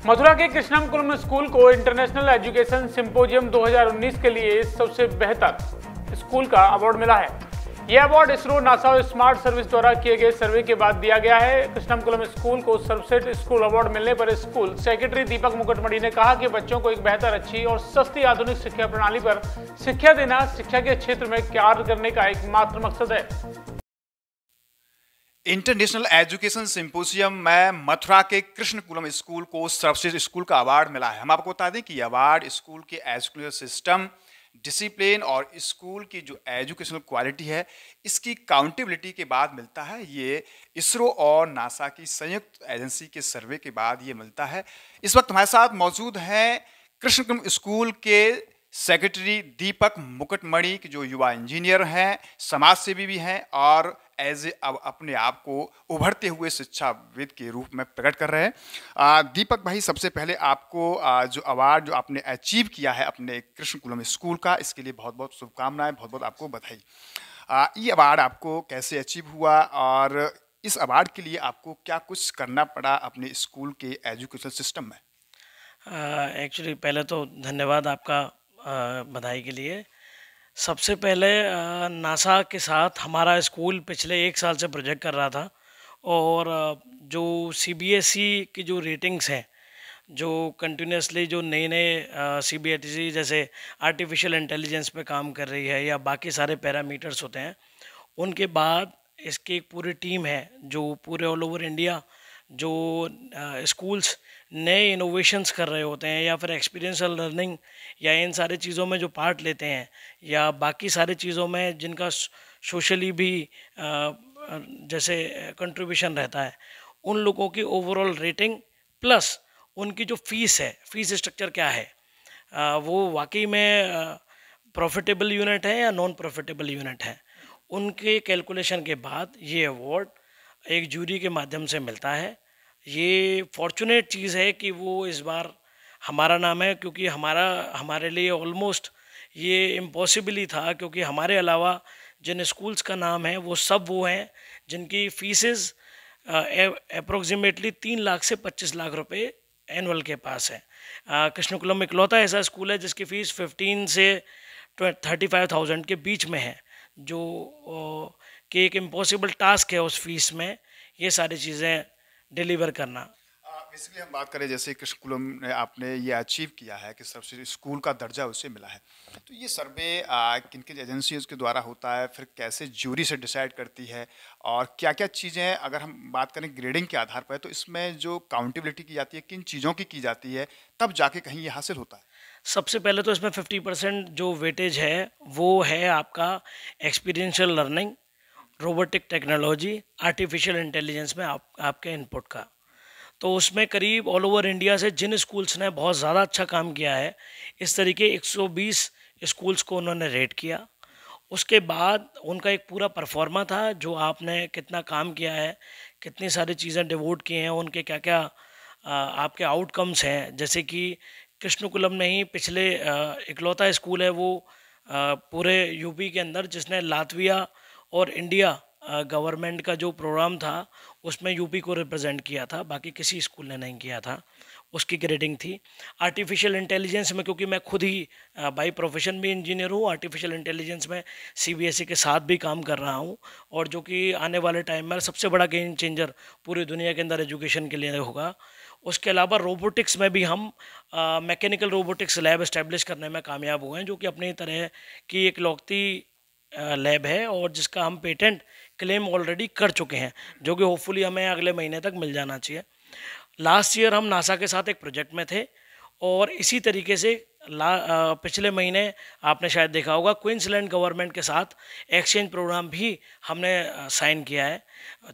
मथुरा के कृष्णमकुलम स्कूल को international education symposium 2019 के लिए सबसे बेहतर स्कूल का अवार्ड मिला है। यह अवार्ड इसरो, नासा और स्मार्ट सर्विस द्वारा किए गए सर्वे के बाद दिया गया है। कृष्णमकुलम स्कूल को सर्वश्रेष्ठ स्कूल अवार्ड मिलने पर स्कूल सेक्रेटरी दीपक मुकुटमणि ने कहा कि बच्चों को एक बेहतर, अच्छी और सस्ती आधुनिक शिक्षा प्रणाली पर शिक्षा देना शिक्षा के क्षेत्र में कार्य करने का एकमात्र मकसद है। इंटरनेशनल एजुकेशन सिंपोजियम में मथुरा के कृष्णकुलम स्कूल को सर्वश्रेष्ठ स्कूल का अवार्ड मिला है। हम आपको बता दें कि यह अवार्ड स्कूल के एजुकेशन सिस्टम, डिसिप्लिन और स्कूल की जो एजुकेशनल क्वालिटी है, इसकी काउंटेबिलिटी के बाद मिलता है। ये इसरो और नासा की संयुक्त एजेंसी के सर्वे के बाद ये मिलता है। इस वक्त हमारे साथ मौजूद हैं कृष्णकुलम स्कूल के सेक्रेटरी दीपक मुकुटमणि, जो युवा इंजीनियर हैं, समाजसेवी भी हैं और अब अपने आप को उभरते हुए शिक्षाविद के रूप में प्रकट कर रहे हैं। दीपक भाई, सबसे पहले आपको जो अवार्ड जो आपने अचीव किया है अपने कृष्णकुलम स्कूल का, इसके लिए बहुत बहुत शुभकामनाएं, बहुत बहुत आपको बधाई। ये अवार्ड आपको कैसे अचीव हुआ और इस अवार्ड के लिए आपको क्या कुछ करना पड़ा अपने स्कूल के एजुकेशन सिस्टम में? एक्चुअली पहले तो धन्यवाद आपका बधाई के लिए। सबसे पहले नासा के साथ हमारा स्कूल पिछले 1 साल से प्रोजेक्ट कर रहा था और जो सीबीएसई की जो रेटिंग्स हैं, जो कंटिन्यूसली जो नए नए सीबीएसई जैसे आर्टिफिशियल इंटेलिजेंस पे काम कर रही है या बाकी सारे पैरामीटर्स होते हैं, उनके बाद इसकी एक पूरी टीम है जो पूरे ऑल ओवर इंडिया जो स्कूल्स नए इनोवेशंस कर रहे होते हैं या फिर एक्सपीरियंशियल लर्निंग या इन सारी चीज़ों में जो पार्ट लेते हैं या बाकी सारी चीज़ों में जिनका सोशली भी जैसे कंट्रीब्यूशन रहता है, उन लोगों की ओवरऑल रेटिंग प्लस उनकी जो फीस है, फीस स्ट्रक्चर क्या है, वो वाकई में प्रॉफिटेबल यूनिट है या नॉन प्रॉफिटेबल यूनिट है, उनके कैलकुलेशन के बाद ये अवार्ड एक जूरी के माध्यम से मिलता है। ये फॉर्चुनेट चीज़ है कि वो इस बार हमारा नाम है, क्योंकि हमारे लिए ऑलमोस्ट ये इम्पॉसिबल ही था, क्योंकि हमारे अलावा जिन स्कूल्स का नाम है वो सब वो हैं जिनकी फीसेस अप्रोक्सीमेटली 3 लाख से 25 लाख रुपए एनुअल के पास है। कृष्णकुलम इकलौता ऐसा स्कूल है जिसकी फ़ीस 15 से 35,000 के बीच में है, जो कि एक इम्पॉसिबल टास्क है उस फीस में ये सारी चीज़ें डिलीवर करना। बेसिकली हम बात करें, जैसे कृष्णकुलम ने आपने ये अचीव किया है कि सबसे स्कूल का दर्जा उसे मिला है, तो ये सर्वे किन किन एजेंसीज के द्वारा होता है, फिर कैसे ज्यूरी से डिसाइड करती है और क्या क्या चीज़ें, अगर हम बात करें ग्रेडिंग के आधार पर, तो इसमें जो काउंटेबिलिटी की जाती है किन चीज़ों की जाती है, तब जाके कहीं ये हासिल होता है? सबसे पहले तो इसमें 50% जो वेटेज है वो है आपका experiential learning, robotic technology, artificial intelligence में आपके इनपुट का। तो उसमें करीब ऑल ओवर इंडिया से जिन स्कूल्स ने बहुत ज़्यादा अच्छा काम किया है, इस तरीके 120 स्कूल्स को उन्होंने रेट किया। उसके बाद उनका एक पूरा परफॉर्मा था, जो आपने कितना काम किया है, कितनी सारी चीज़ें डिवोट की हैं, उनके क्या क्या आपके आउटकम्स हैं। जैसे कि कृष्णकुलम में ही पिछले इकलौता स्कूल है वो पूरे यूपी के अंदर जिसने लातविया और इंडिया गवर्नमेंट का जो प्रोग्राम था उसमें यूपी को रिप्रेजेंट किया था, बाकी किसी स्कूल ने नहीं किया था। उसकी ग्रेडिंग थी। आर्टिफिशियल इंटेलिजेंस में, क्योंकि मैं खुद ही बाई प्रोफेशन भी इंजीनियर हूँ, आर्टिफिशियल इंटेलिजेंस में सीबीएसई के साथ भी काम कर रहा हूँ, और जो कि आने वाले टाइम में सबसे बड़ा गेम चेंजर पूरी दुनिया के अंदर एजुकेशन के लिए होगा। उसके अलावा रोबोटिक्स में भी हम मैकेनिकल रोबोटिक्स लैब इस्टेब्लिश करने में कामयाब हुए हैं, जो कि अपनी तरह की एक लौकती लैब है और जिसका हम पेटेंट क्लेम ऑलरेडी कर चुके हैं, जो कि होपफुली हमें अगले महीने तक मिल जाना चाहिए। लास्ट ईयर हम नासा के साथ एक प्रोजेक्ट में थे और इसी तरीके से पिछले महीने आपने शायद देखा होगा क्वींसलैंड गवर्नमेंट के साथ एक्सचेंज प्रोग्राम भी हमने साइन किया है,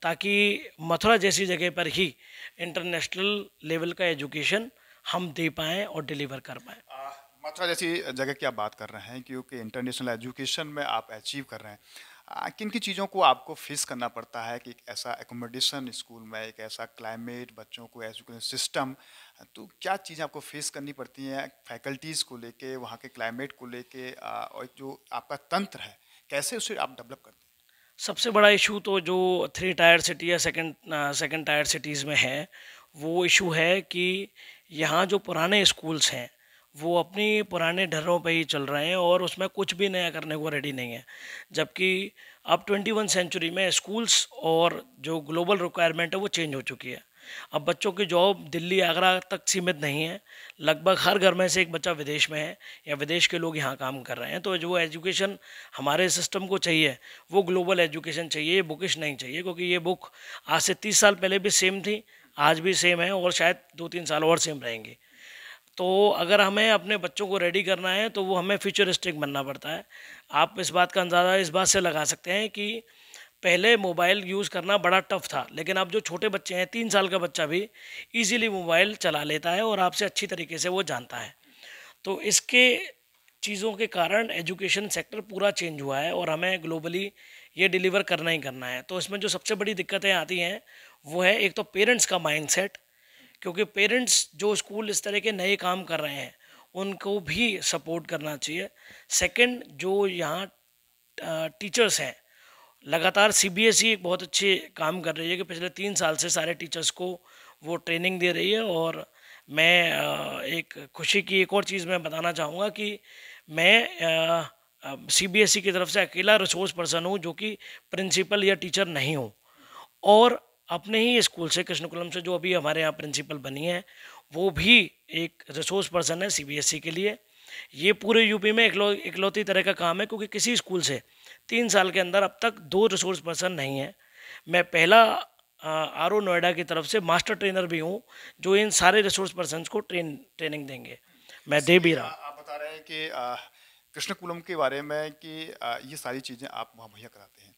ताकि मथुरा जैसी जगह पर ही इंटरनेशनल लेवल का एजुकेशन हम दे पाएँ और डिलीवर कर पाएँ। मथुरा जैसी जगह की आप बात कर रहे हैं, क्योंकि इंटरनेशनल एजुकेशन में आप अचीव कर रहे हैं, किन की चीज़ों को आपको फेस करना पड़ता है कि एक ऐसा एकोमोडेशन स्कूल में, एक ऐसा क्लाइमेट, बच्चों को एजुकेशन सिस्टम, तो क्या चीज़ें आपको फेस करनी पड़ती हैं फैकल्टीज़ को लेके, वहाँ के क्लाइमेट को लेके, और जो आपका तंत्र है कैसे उसे आप डेवलप करते हैं? सबसे बड़ा इशू तो जो 3 टायर सिटी या सेकंड टायर सिटीज़ में है, वो इशू है कि यहाँ जो पुराने स्कूल्स हैं वो अपनी पुराने ढर्रों पे ही चल रहे हैं और उसमें कुछ भी नया करने को रेडी नहीं है, जबकि अब 21 सेंचुरी में स्कूल्स और जो ग्लोबल रिक्वायरमेंट है वो चेंज हो चुकी है। अब बच्चों की जॉब दिल्ली आगरा तक सीमित नहीं है, लगभग हर घर में से एक बच्चा विदेश में है या विदेश के लोग यहाँ काम कर रहे हैं। तो जो एजुकेशन हमारे सिस्टम को चाहिए वो ग्लोबल एजुकेशन चाहिए, ये बुकिश नहीं चाहिए, क्योंकि ये बुक आज से 30 साल पहले भी सेम थी, आज भी सेम है और शायद 2-3 साल और सेम रहेंगी। तो अगर हमें अपने बच्चों को रेडी करना है तो वो हमें फ्यूचरिस्टिक बनना पड़ता है। आप इस बात का अंदाज़ा इस बात से लगा सकते हैं कि पहले मोबाइल यूज़ करना बड़ा टफ था, लेकिन अब जो छोटे बच्चे हैं, 3 साल का बच्चा भी इजीली मोबाइल चला लेता है और आपसे अच्छी तरीके से वो जानता है। तो इसके चीज़ों के कारण एजुकेशन सेक्टर पूरा चेंज हुआ है और हमें ग्लोबली ये डिलीवर करना ही करना है। तो इसमें जो सबसे बड़ी दिक्कतें आती हैं वो है, एक तो पेरेंट्स का माइंडसेट, क्योंकि पेरेंट्स जो स्कूल इस तरह के नए काम कर रहे हैं उनको भी सपोर्ट करना चाहिए। सेकंड, जो यहाँ टीचर्स हैं, लगातार सीबीएसई एक बहुत अच्छे काम कर रही है कि पिछले 3 साल से सारे टीचर्स को वो ट्रेनिंग दे रही है। और मैं एक खुशी की एक और चीज़ मैं बताना चाहूँगा कि मैं सीबीएसई की तरफ से अकेला रिसोर्स पर्सन हूँ जो कि प्रिंसिपल या टीचर नहीं हूँ, और अपने ही स्कूल से, कृष्णकुलम से, जो अभी हमारे यहाँ प्रिंसिपल बनी है वो भी एक रिसोर्स पर्सन है सीबीएसई के लिए। ये पूरे यूपी में इकलौती तरह का काम है, क्योंकि किसी स्कूल से 3 साल के अंदर अब तक 2 रिसोर्स पर्सन नहीं है। मैं पहला आरओ नोएडा की तरफ से मास्टर ट्रेनर भी हूँ जो इन सारे रिसोर्स पर्सन को ट्रेनिंग देंगे, मैं दे भी रहा हूँ। आप बता रहे हैं कि कृष्णकुलम के बारे में कि ये सारी चीज़ें आप वहाँ मुहैया कराते हैं।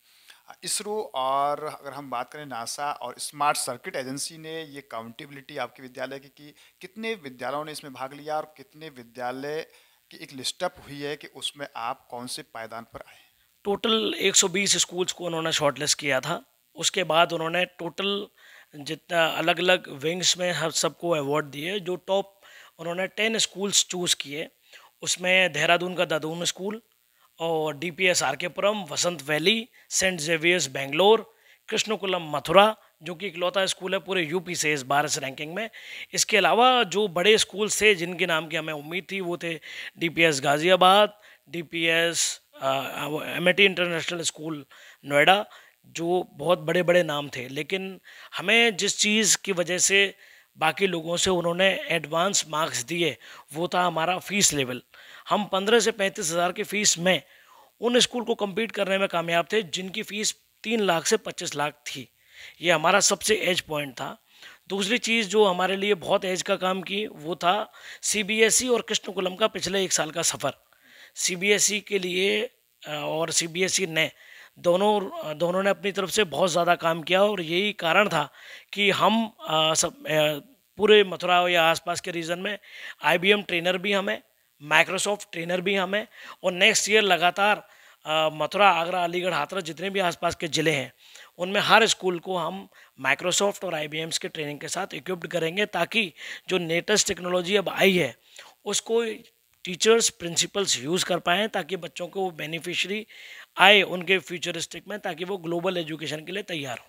इसरो, और अगर हम बात करें नासा और स्मार्ट सर्किट एजेंसी ने ये काउंटेबिलिटी आपके विद्यालय की कितने विद्यालयों ने इसमें भाग लिया और कितने विद्यालय की एक लिस्टअप हुई है कि उसमें आप कौन से पायदान पर आए? टोटल 120 स्कूल्स को उन्होंने शॉर्टलिस्ट किया था। उसके बाद उन्होंने टोटल जितना अलग अलग विंग्स में हर सबको अवार्ड दिए। जो टॉप उन्होंने 10 स्कूल्स चूज़ किए, उसमें देहरादून का दादून स्कूल और DPS R K Puram, Vasant valley, saint Xavier's Bangalore, Krishnakulam Mathura, जो कि इकलौता स्कूल है पूरे यूपी से इस बार इस रैंकिंग में। इसके अलावा जो बड़े स्कूल्स थे जिनके नाम की हमें उम्मीद थी वो थे DPS Ghaziabad, DPS MAT international school Noida, जो बहुत बड़े बड़े नाम थे। लेकिन हमें जिस चीज़ की वजह से बाकी लोगों से उन्होंने एडवांस मार्क्स दिए वो था हमारा फ़ीस लेवल। हम 15 से 35 हज़ार की फ़ीस में उन स्कूल को compete करने में कामयाब थे जिनकी फ़ीस 3 लाख से 25 लाख थी। ये हमारा सबसे एज पॉइंट था। दूसरी चीज़ जो हमारे लिए बहुत एज का काम की वो था सीबीएसई और कृष्णकुलम का पिछले 1 साल का सफ़र। सीबीएसई के लिए और सीबीएसई ने दोनों ने अपनी तरफ से बहुत ज़्यादा काम किया, और यही कारण था कि हम पूरे मथुरा या आसपास के रीजन में आईबीएम ट्रेनर भी हमें, माइक्रोसॉफ्ट ट्रेनर भी हमें, और नेक्स्ट ईयर लगातार मथुरा, आगरा, अलीगढ़, हाथरस, जितने भी आसपास के ज़िले हैं उनमें हर स्कूल को हम माइक्रोसॉफ्ट और आईबीएम्स के ट्रेनिंग के साथ इक्विप्ड करेंगे, ताकि जो लेटेस्ट टेक्नोलॉजी अब आई है उसको टीचर्स, प्रिंसिपल्स यूज़ कर पाएँ, ताकि बच्चों को बेनिफिशरी आए उनके फ्यूचरिस्टिक में, ताकि वो ग्लोबल एजुकेशन के लिए तैयार हो।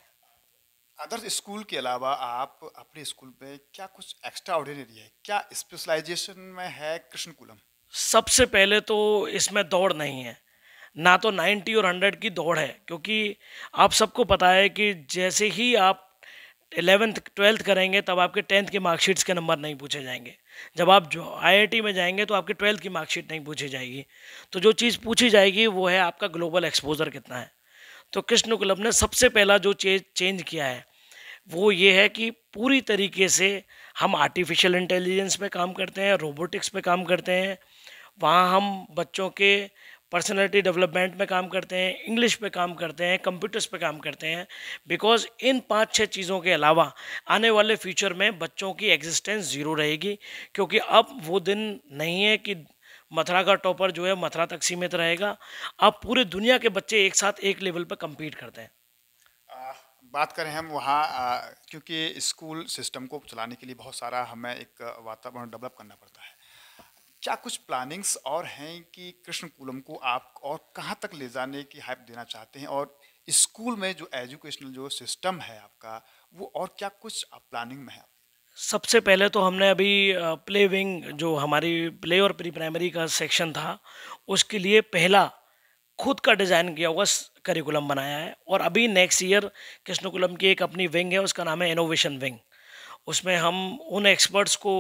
अदर्स स्कूल के अलावा आप अपने स्कूल में क्या कुछ एक्स्ट्रा ऑर्डिनरी है, क्या स्पेशलाइजेशन में है कृष्णकुलम? सबसे पहले तो इसमें दौड़ नहीं है, ना तो 90 और 100 की दौड़ है, क्योंकि आप सबको पता है कि जैसे ही आप 11th 12th करेंगे तब आपके 10th के मार्कशीट्स के नंबर नहीं पूछे जाएंगे। जब आप जो आईआईटी में जाएंगे तो आपकी 12th की मार्कशीट नहीं पूछी जाएगी। तो जो चीज़ पूछी जाएगी वो है आपका ग्लोबल एक्सपोजर कितना है। तो कृष्णकुलम ने सबसे पहला जो चेंज किया है वो ये है कि पूरी तरीके से हम आर्टिफिशियल इंटेलिजेंस पे काम करते हैं, रोबोटिक्स पे काम करते हैं। वहाँ हम बच्चों के पर्सनैलिटी डेवलपमेंट में काम करते हैं, इंग्लिश पे काम करते हैं, कंप्यूटर्स पे काम करते हैं। बिकॉज इन 5-6 चीज़ों के अलावा आने वाले फ्यूचर में बच्चों की एग्जिस्टेंस ज़ीरो रहेगी, क्योंकि अब वो दिन नहीं है कि मथुरा का टॉपर जो है मथुरा तक सीमित रहेगा। अब पूरे दुनिया के बच्चे एक साथ एक लेवल पर कम्पीट करते हैं। बात करें हम वहाँ, क्योंकि स्कूल सिस्टम को चलाने के लिए बहुत सारा हमें एक वातावरण डेवलप करना पड़ता है। क्या कुछ प्लानिंग्स और हैं कि कृष्णकुलम को आप और कहाँ तक ले जाने की हाइप देना चाहते हैं, और स्कूल में जो एजुकेशनल जो सिस्टम है आपका वो और क्या कुछ आप प्लानिंग में है? सबसे पहले तो हमने अभी प्ले विंग, जो हमारी प्ले और प्री प्राइमरी का सेक्शन था, उसके लिए पहला खुद का डिज़ाइन किया हुआ करिकुलम बनाया है। और अभी नेक्स्ट ईयर कृष्णकुलम की एक अपनी विंग है, उसका नाम है इनोवेशन विंग। उसमें हम उन एक्सपर्ट्स को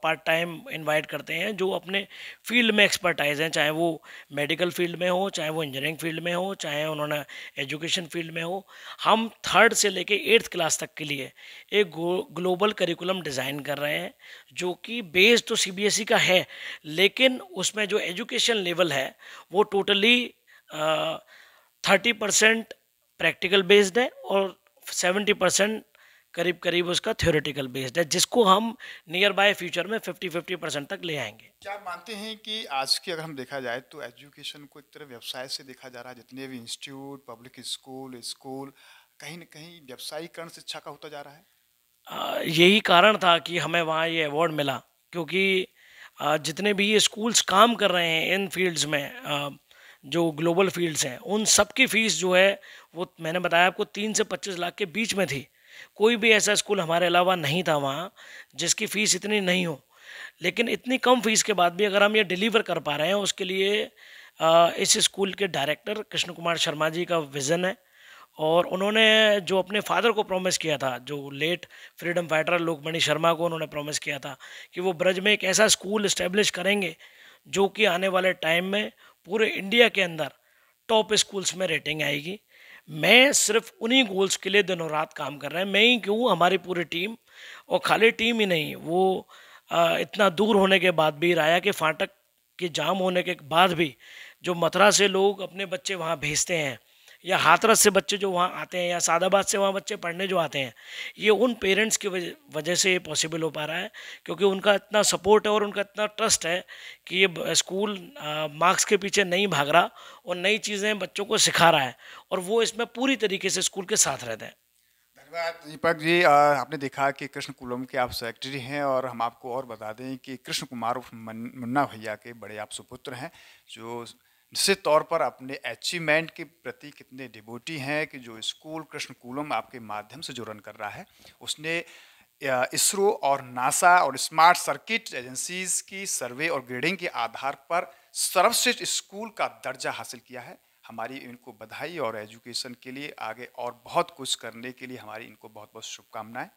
पार्ट टाइम इनवाइट करते हैं जो अपने फील्ड में एक्सपर्टाइज हैं, चाहे वो मेडिकल फील्ड में हो, चाहे वो इंजीनियरिंग फील्ड में हो, चाहे उन्होंने एजुकेशन फील्ड में हो। हम थर्ड से लेके एट्थ क्लास तक के लिए एक ग्लोबल करिकुलम डिज़ाइन कर रहे हैं, जो कि बेस्ड तो सीबीएसई का है, लेकिन उसमें जो एजुकेशन लेवल है वो टोटली 30% प्रैक्टिकल बेस्ड है और 70% करीब करीब उसका थ्योरेटिकल बेस्ड है, जिसको हम नियर बाय फ्यूचर में 50-50% तक ले आएंगे। क्या आप मानते हैं कि आज की अगर हम देखा जाए तो एजुकेशन को एक तरह व्यवसाय से देखा जा रहा है, जितने भी इंस्टीट्यूट, पब्लिक स्कूल स्कूल कहीं न कहीं व्यवसायीकरण शिक्षा का होता जा रहा है? यही कारण था कि हमें वहाँ ये अवार्ड मिला, क्योंकि जितने भी ये स्कूल्स काम कर रहे हैं इन फील्ड्स में, जो ग्लोबल फील्ड्स हैं, उन सब की फ़ीस जो है वो मैंने बताया आपको 3 से 25 लाख के बीच में थी। कोई भी ऐसा स्कूल हमारे अलावा नहीं था वहाँ जिसकी फ़ीस इतनी नहीं हो। लेकिन इतनी कम फ़ीस के बाद भी अगर हम ये डिलीवर कर पा रहे हैं, उसके लिए इस स्कूल के डायरेक्टर कृष्ण कुमार शर्मा जी का विज़न है। और उन्होंने जो अपने फादर को प्रॉमिस किया था, जो लेट फ्रीडम फाइटर लोकमणि शर्मा को उन्होंने प्रॉमिस किया था कि वो ब्रज में एक ऐसा स्कूल इस्टेब्लिश करेंगे जो कि आने वाले टाइम में पूरे इंडिया के अंदर टॉप स्कूल्स में रेटिंग आएगी। मैं सिर्फ उन्हीं गोल्स के लिए दिनों रात काम कर रहे हैं, मैं ही क्यों, हमारी पूरी टीम। और खाली टीम ही नहीं, वो इतना दूर होने के बाद भी, राया के फाटक के जाम होने के बाद भी, जो मथुरा से लोग अपने बच्चे वहाँ भेजते हैं, या हाथरस से बच्चे जो वहाँ आते हैं, या सादाबाद से वहाँ बच्चे पढ़ने जो आते हैं, ये उन पेरेंट्स की वजह से ये पॉसिबल हो पा रहा है, क्योंकि उनका इतना सपोर्ट है और उनका इतना ट्रस्ट है कि ये स्कूल मार्क्स के पीछे नहीं भाग रहा और नई चीज़ें बच्चों को सिखा रहा है, और वो इसमें पूरी तरीके से स्कूल के साथ रहते हैं। धन्यवाद दीपक जी। आपने देखा कि कृष्ण कुलम के आप सेक्रेटरी हैं और हम आपको और बता दें कि कृष्ण कुमार उर्फ मुन्ना भैया के बड़े आप सुपुत्र हैं, जो निश्चित तौर पर अपने अचीवमेंट के प्रति कितने डिवोटी हैं कि जो स्कूल कृष्ण कुलम आपके माध्यम से जो रन कर रहा है, उसने इसरो और नासा और स्मार्ट सर्किट एजेंसीज की सर्वे और ग्रेडिंग के आधार पर सर्वश्रेष्ठ स्कूल का दर्जा हासिल किया है। हमारी इनको बधाई और एजुकेशन के लिए आगे और बहुत कुछ करने के लिए हमारी इनको बहुत बहुत शुभकामनाएं।